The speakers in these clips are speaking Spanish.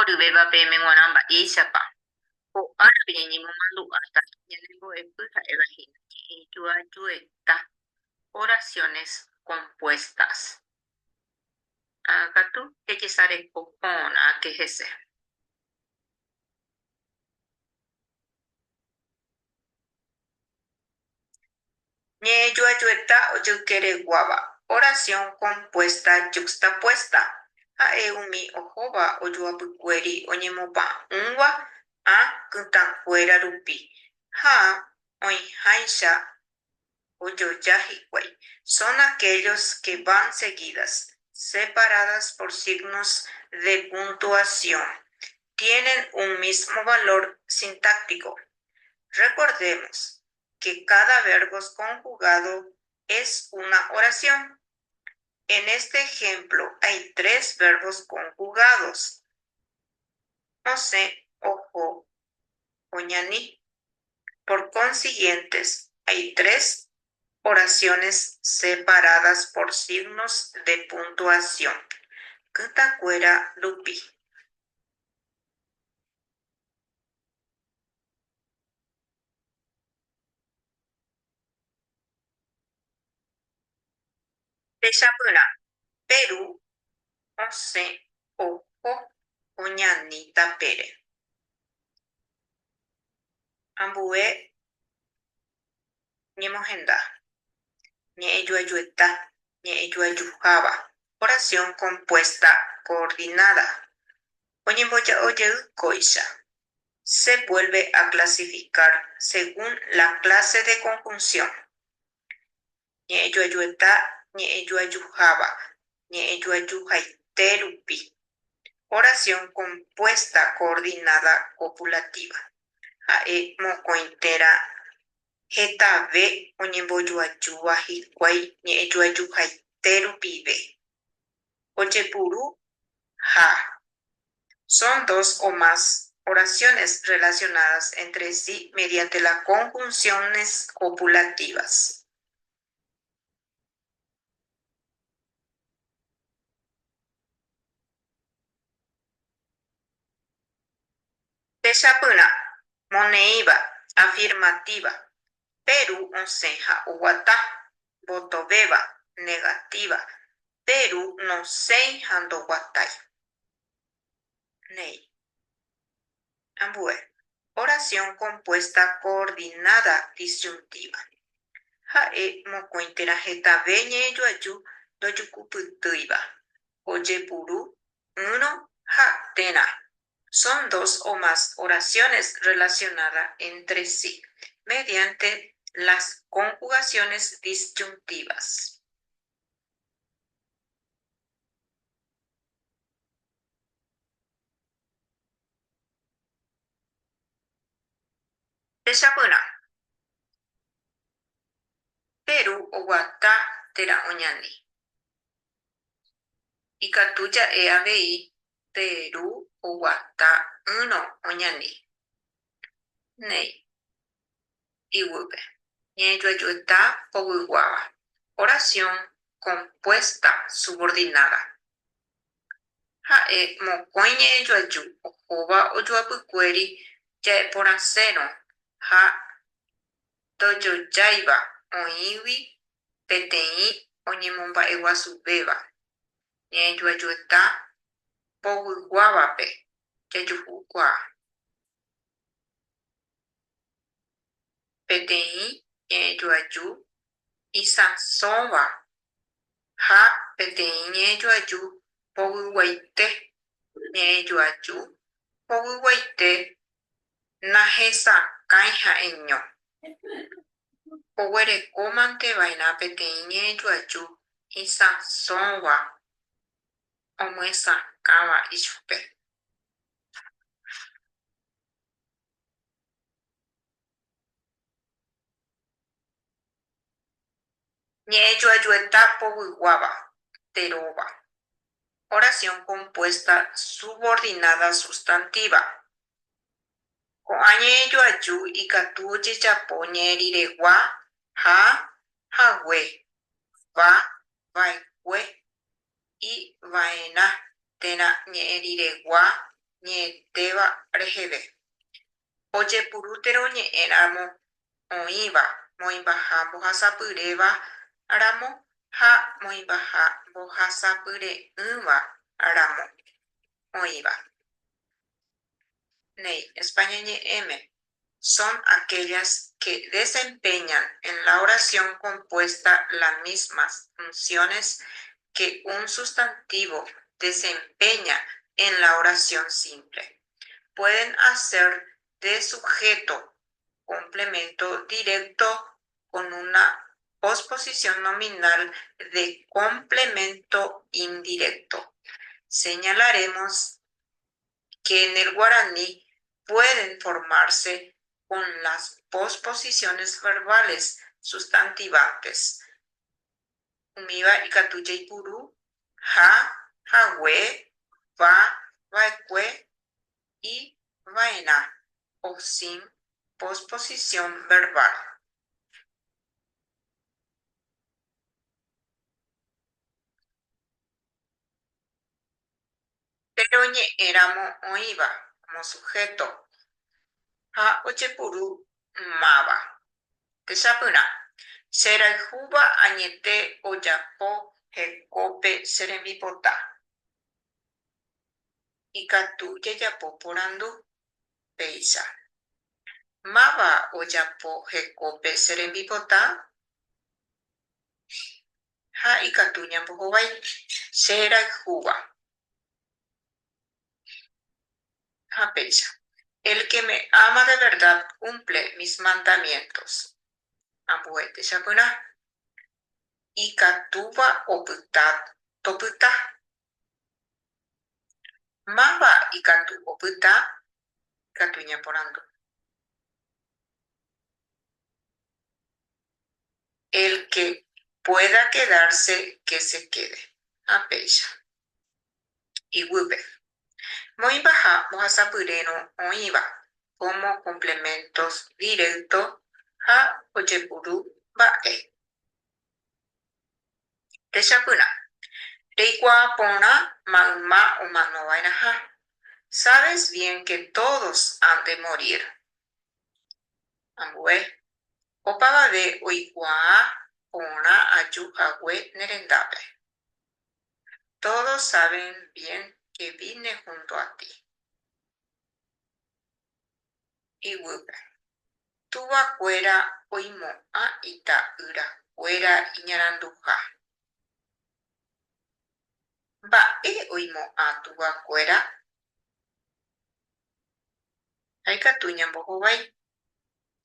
Orubeba pe menguanamba isapa. O arabine ni mumandu hasta ñanembo epuja evajina. Yueta. Oraciones compuestas. Acá tú, que sale popona, que es ese. Ñe yueta o yukere guava. Oración compuesta yuxtapuesta. A eumi ojoba o yuapucueri o ñemopa ungua a kuntancuera rupi. Ha oin haisha o yoyajicuay. Son aquellos que van seguidas, separadas por signos de puntuación. Tienen un mismo valor sintáctico. Recordemos que cada verbo conjugado es una oración. En este ejemplo hay 3 verbos conjugados. Ose, ojo, oñani. Por consiguientes, hay 3 oraciones separadas por signos de puntuación. Kutakuera lupi. Peshapuna, Perú, ose, ojo, oñanita pere. Ambue, ñemojenda, ñeyuayueta, ñeyuayujaba. Oración compuesta coordinada. Oñemboya oye coisa. Se vuelve a clasificar según la clase de conjunción. Ñeyuayueta, ñeyuayujaba, ñeyuayujaiterupi. Oración compuesta coordinada copulativa. Ae mocointera hetave oñemboyuajúva hikuái ñe'ẽjuajuhaiterupive. Ojepuru ha. Son 2 o más oraciones relacionadas entre sí mediante las conjunciones copulativas. Techapyna, moneiva, afirmativa. Perú onceja uguata, botoveva, negativa. Perú no seja ndoguatai. Nei. Ambue. Oración compuesta coordinada disyuntiva. Ha'e mokointera hetave ñe'ẽjoaju ndojukupytýiva. Ojepuru, yno ha térã. Son 2 o más oraciones relacionadas entre sí mediante las conjugaciones disyuntivas. Techapyna. Perú oguata térã oñani. Ikatu ja'e avei Perú oguata yno oñani. Nei. Iguýpe. Ñe'ẽjuajueta ovyguáva. Oración compuesta subordinada. Ha'e mokõi ñe'ẽjoaju ohóva ojoapykuéri ja'eporãsérõ ha tojojáiva oĩgui peteĩ oñemomba'eguasuvéva. Ñe'ẽjuajueta povyguávape jajuhukuaa. Peteĩ ñe'ẽjoaju isãsõva ha peteĩ ñe'ẽjoaju povyguaite. Ñe'ẽjoaju povyguaite nahesakãi ha'eño. Oguerekómanteva'erã peteĩ ñe'ẽjoaju isãsõva omyesãkáva ichupe. Ñe'ẽjoajueta povyguáva, teróva. Oración compuesta subordinada sustantiva. Ko'ã ñe'ẽjoaju ikatu ojejapo ñe'ẽriregua ha hague, va, vaekue, y vaerã térã ñe'ẽriregua ñe teba rejeve. Oye purútero ñe éramo oĩva moĩmbaha mbohasapyréva ramo ha moĩmbaha mbohasapyre'ỹva ramo oĩva. Nei, España ñe'ẽme. Son aquellas que desempeñan en la oración compuesta las mismas funciones que un sustantivo desempeña en la oración simple. Pueden hacer de sujeto complemento directo con una posposición nominal de complemento indirecto. Señalaremos que en el guaraní pueden formarse con las posposiciones verbales sustantivantes. Umiva ikatu jaipuru, ha, hague, va, vaekue y vaina, o sin posposición verbal. Pero éramo oiva como sujeto. Ha ochepuru mava. Tesapuna. Seraihuba añete oyapo hekope serembipota. Ikatu yayapo porandu peisa. Mava oyapo hekope serembipota. Ha ikatu ñambohovái. Seraihuba. Ha peisa. El que me ama de verdad cumple mis mandamientos. Ambuete shapuna. Ikatuba opyta topyta. Mava ikatu opyta. Ikatu ñaporandu. El que pueda quedarse, que se quede. Apeya. Iguipe. Moibaja mohasapyreno oiva como complementos directos ha ochepuru ba'e. Techapyna. Reikua porã mayma omanovairaha. Sabes bien que todos han de morir. Ambue. Opavave oikuaa porã ajuhague nerendápe. Todos saben bien que vine junto a ti. Iguipe. Tuvakuéra oimo'ã ita'yrakuéra iñaranduha. Mba'e oimo'ã tuvakuéra. Ha ikatu ñambohovái.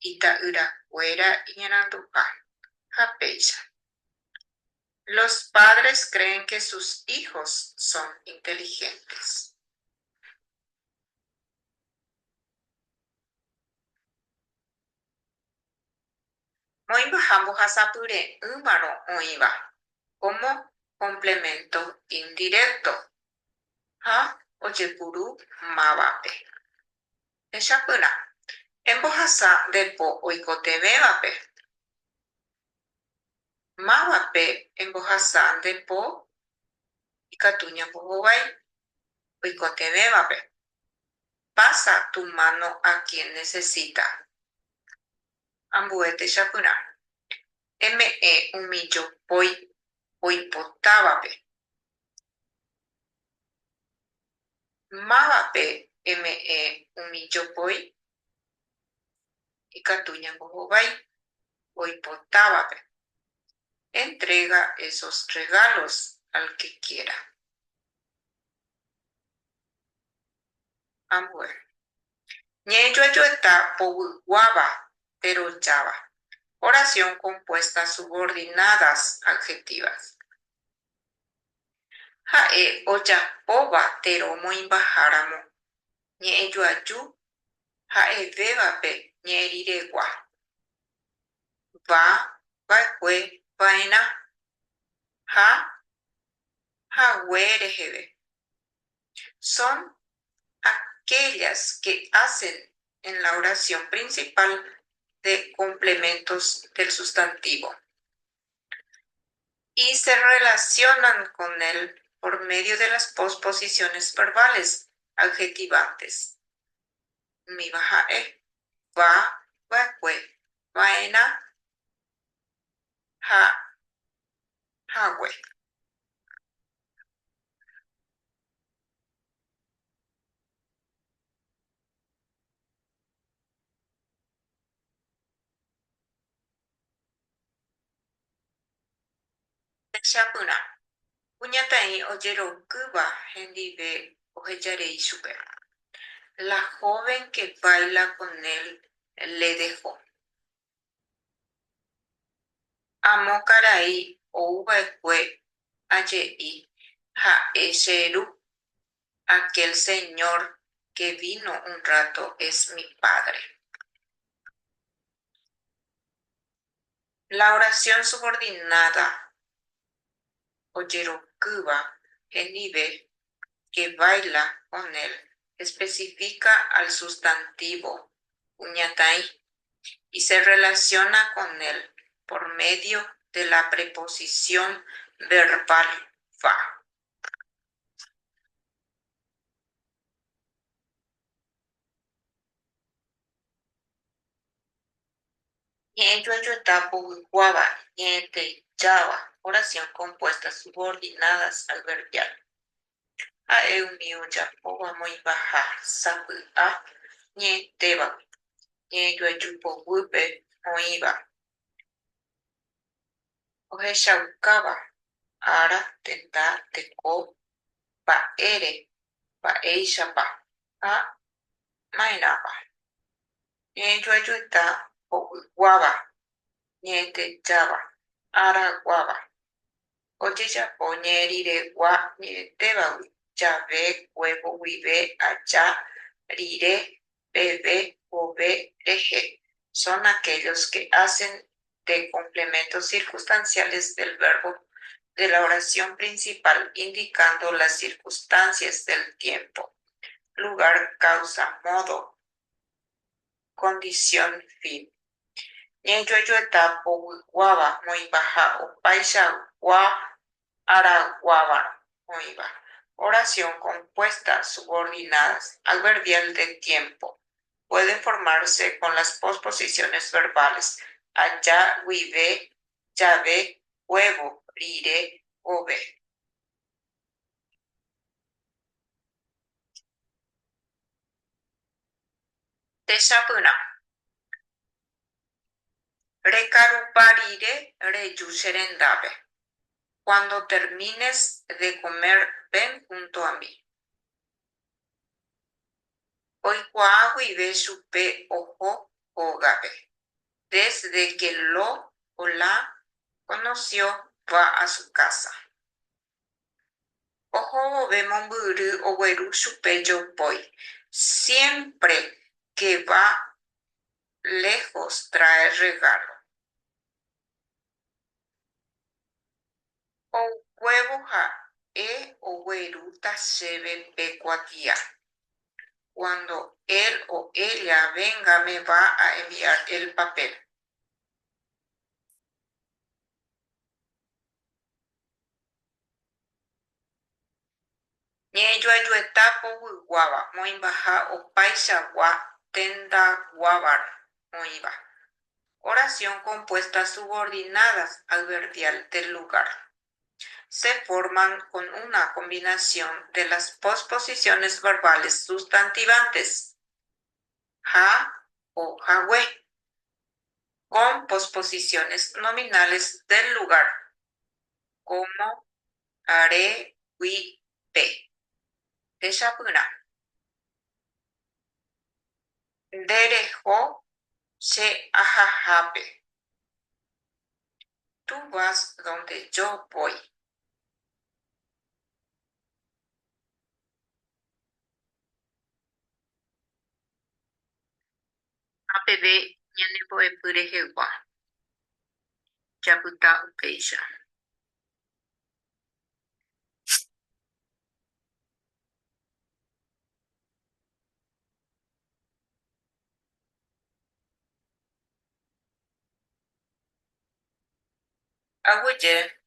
Ita'yrakuéra iñaranduha. Ha péicha. Los padres creen que sus hijos son inteligentes. Moĩmbaha mbohasapyre'ỹvaro oĩva como complemento indirecto. Ha ojepuru mávape. Techapyna. Embohasa ndepo oikotevévape. Mávape embohasa ndepo ikatu ñambohovái oikotevévape. Pasa tu mano a quien necesita. Ambue techapyna. Eme'ẽ umi jopói oipotávape. Mávape eme'ẽ umi jopói ikatu ñambohovái oipotávape. Entrega esos regalos al que quiera. Ambue. Ñe'ẽjoajueta povyguáva terojáva. Oración compuesta subordinadas adjetivas. Ha'e ojapóva tero moĩmbaháramo ñe'ẽjoaju ha'evévape ñe'ẽriregua. Va, vaekue, vaina. Ha, hague reheve. Son aquellas que hacen en la oración principal de complementos del sustantivo y se relacionan con él por medio de las posposiciones verbales adjetivantes. Mi bajae, va, vacue, vaena, ha, hawe. Shapuna. Puñatai oyerokuba hendive ojejarei chupe. La joven que baila con él le dejó. Amo carai ouva'ekue ajei ha'echeru. Aquel señor que vino un rato es mi padre. La oración subordinada oyerokuba hendive que baila con él especifica al sustantivo puñatai y se relaciona con él por medio de la preposición verbal va. Guava, oración compuesta subordinadas al verbial. Aeumiuya pova muy baja, sapu a, ñe teba, ñe yuechupo wupe, moiba. Oheshaucaba, ara, tenta, teco, paere, paeishapa, a, mainapa. Ñe yuechuta, guava, ñe te java, ara guava. Oyechapo ñerire gua, ñe teba, llave, huevo, vive, allá, rire, bebé, ove, eje. Son aquellos que hacen de complementos circunstanciales del verbo de la oración principal, indicando las circunstancias del tiempo, lugar, causa, modo, condición, fin. Ñeñoyueta guava muy baja o paisa gua araguava muy baja. Oración compuesta subordinadas al verbial de tiempo. Pueden formarse con las posposiciones verbales allá, vive, llave, huevo, rire, ove. Tesapuna. Recaruparire reyuserendabe. Cuando termines de comer, ven junto a mí. Oikuaa vive supe ojo ogabe. Desde que lo o la conoció, va a su casa. Ojo vemonguru o weru supe yo voy. Siempre que va lejos trae regalo. O huevo ja o weru tasebe pecuatia. Cuando él o ella venga, me va a enviar el papel. Ñeñoayuetapo guava, moimbaja o paisa gua, tenda guavar, moiba. Oración compuesta subordinadas al verbial del lugar. Se forman con una combinación de las posposiciones verbales sustantivantes, ja o jahue, con posposiciones nominales del lugar, como are, wi, pe. Desapuna. Derejo se ajajape. Tú vas donde yo voy. APB ñanembo'epyreheguá. Japyta upéicha. Aguyje